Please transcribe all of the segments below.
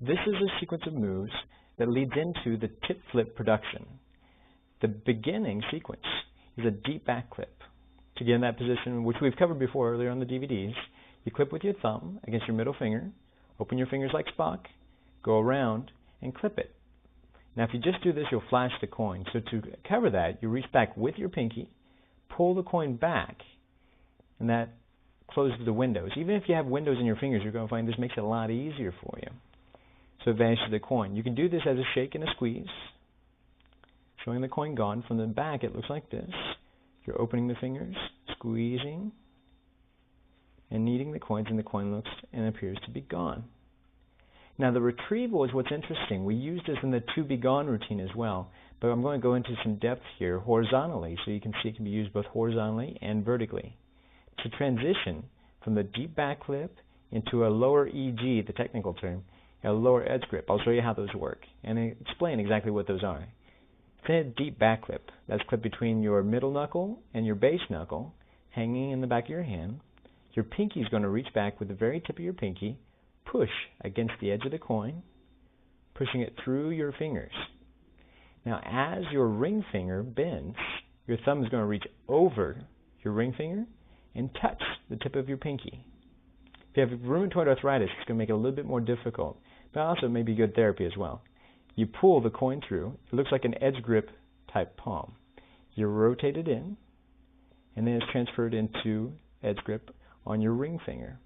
This is a sequence of moves that leads into the tip flip production. The beginning sequence is a deep back clip. To get in that position, which we've covered before earlier on the DVDs, you clip with your thumb against your middle finger, open your fingers like Spock, go around, and clip it. Now if you just do this, you'll flash the coin. So to cover that, you reach back with your pinky, pull the coin back, and that closes the windows. Even if you have windows in your fingers, you're going to find this makes it a lot easier for you. So it vanishes the coin. You can do this as a shake and a squeeze, showing the coin gone. From the back, it looks like this. You're opening the fingers, squeezing, and kneading the coins, and the coin looks and appears to be gone. Now the retrieval is what's interesting. We use this in the to be gone routine as well, but I'm going to go into some depth here horizontally, so you can see it can be used both horizontally and vertically. To transition from the deep back clip into a lower EG, the technical term, a lower edge grip. I'll show you how those work and explain exactly what those are. It's a deep back clip. That's clipped between your middle knuckle and your base knuckle, hanging in the back of your hand. Your pinky is going to reach back with the very tip of your pinky, push against the edge of the coin, pushing it through your fingers. Now as your ring finger bends, your thumb is going to reach over your ring finger and touch the tip of your pinky. If you have rheumatoid arthritis, it's going to make it a little bit more difficult, but also may be good therapy as well. You pull the coin through. It looks like an edge grip type palm. You rotate it in, and then it's transferred into edge grip on your ring finger.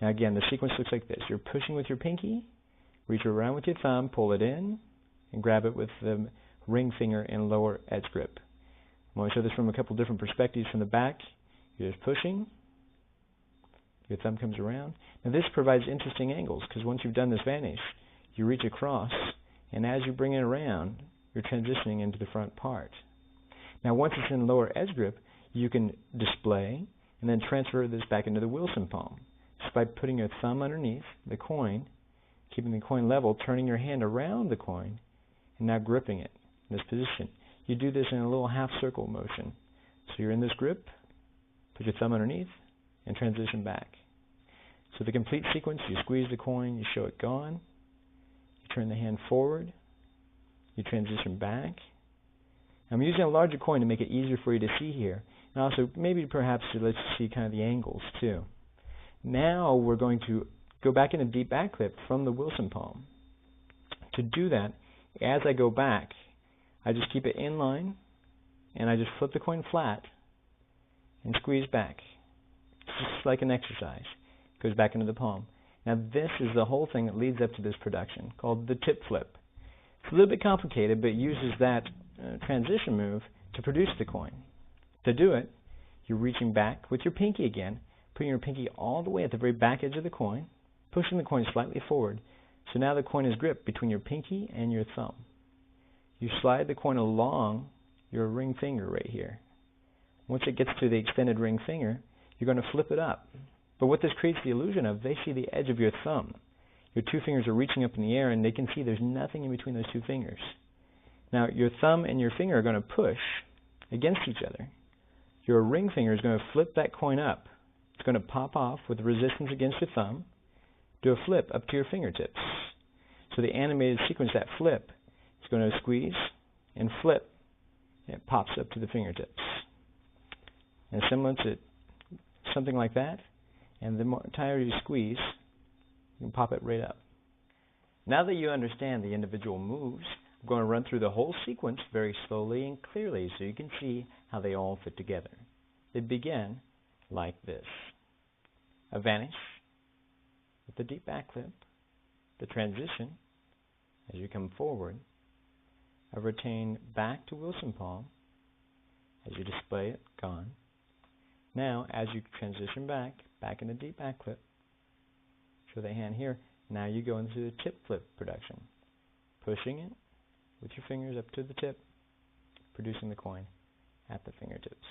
Now again, the sequence looks like this. You're pushing with your pinky, reach around with your thumb, pull it in, and grab it with the ring finger and lower edge grip. I'm going to show this from a couple different perspectives. From the back, you're just pushing, your thumb comes around. Now this provides interesting angles, because once you've done this vanish, you reach across, and as you bring it around, you're transitioning into the front part. Now once it's in lower edge grip, you can display and then transfer this back into the Wilson palm just by putting your thumb underneath the coin, keeping the coin level, turning your hand around the coin, and now gripping it in this position. You do this in a little half circle motion. So you're in this grip, put your thumb underneath, and transition back. So the complete sequence, you squeeze the coin, you show it gone, you turn the hand forward, you transition back. I'm using a larger coin to make it easier for you to see here, and also maybe perhaps to let you see kind of the angles too. Now we're going to go back in a deep back clip from the Wilson palm. To do that, as I go back, I just keep it in line, and I just flip the coin flat and squeeze back. Just like an exercise. It goes back into the palm. Now this is the whole thing that leads up to this production, called the tip flip. It's a little bit complicated, but it uses that transition move to produce the coin. To do it, you're reaching back with your pinky again, putting your pinky all the way at the very back edge of the coin, pushing the coin slightly forward, so now the coin is gripped between your pinky and your thumb. You slide the coin along your ring finger right here. Once it gets to the extended ring finger, you're going to flip it up. But what this creates the illusion of, they see the edge of your thumb. Your two fingers are reaching up in the air, and they can see there's nothing in between those two fingers. Now, your thumb and your finger are going to push against each other. Your ring finger is going to flip that coin up. It's going to pop off with resistance against your thumb, do a flip up to your fingertips. So the animated sequence, that flip, is going to squeeze and flip, and it pops up to the fingertips. And similar to something like that, and the more tighter you squeeze, you can pop it right up. Now that you understand the individual moves, I'm going to run through the whole sequence very slowly and clearly so you can see how they all fit together. They begin like this. A vanish with the deep back clip, the transition as you come forward, a retain back to Wilson palm as you display it, gone. Now, as you transition back in the deep back clip, show the hand here, now you go into the tip flip production, pushing it with your fingers up to the tip, producing the coin at the fingertips.